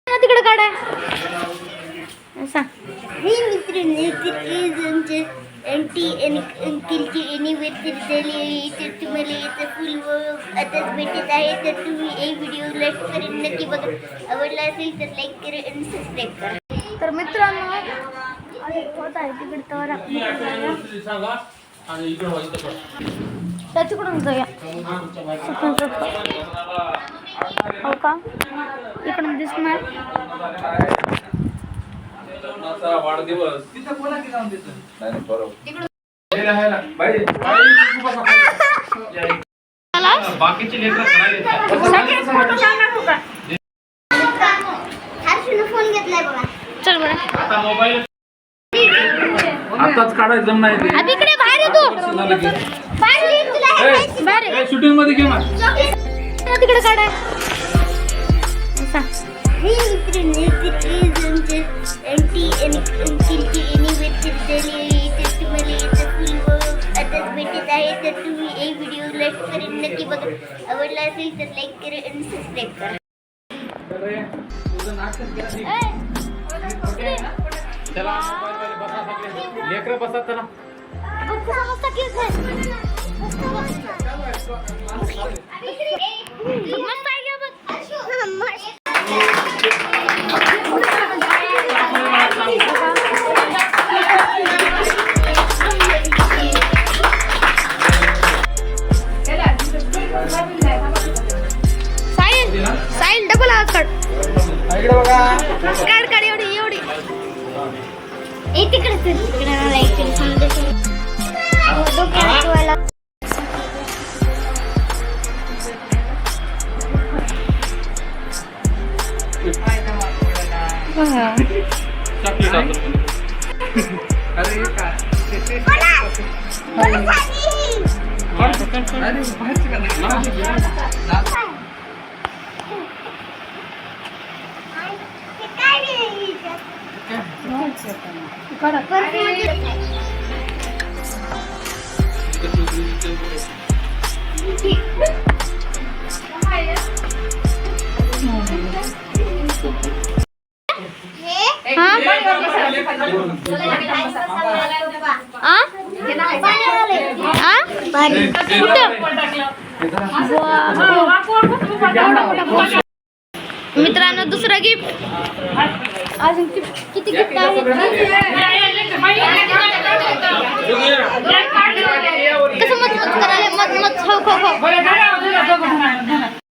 तिकडे काढा आंटी आणि अंकलची एनिव्हर्सरी झाली तर तुम्हाला याचं फुल आताच भेटत आहे तर तुम्ही हे व्हिडिओ लाईक करून नक्की बघा. आवडला असेल तर लाईक करा आणि सबस्क्राईब करा. तर मित्रांनो होत आहे तिकडे तर त्याच्याकडून जाऊया हो का इकडून दिसणार वाढदिवस तिथं कोणा की जाऊन देत नाही बरोबर बाकीचे लेकर फोन घेतलाय बघा. चल बरं आता मोबाईल आताच काढायचं नाही ते आता इकडे बाहेर येतो बाहेर शूटिंग मध्ये घे मग तिकडे काढा आंटी आणि अंकलची एनिव्हर्सरी झाली तर तुम्हाला याचं फुल आताच भेटत आहे तर तुम्ही हे व्हिडिओ लाईक करून नक्की बघा. आवडला असेल तर लाईक करा आणि सबस्क्राईब करा. लेकर बसा चला साहिल डबल काढ काढ काढ एवढी एवढी तिकडे लाईक डोक्याला अरे काय मित्रांनो दुसरं गिफ्ट अजून किती गिफ्ट आहे कसं मत करायला मत मत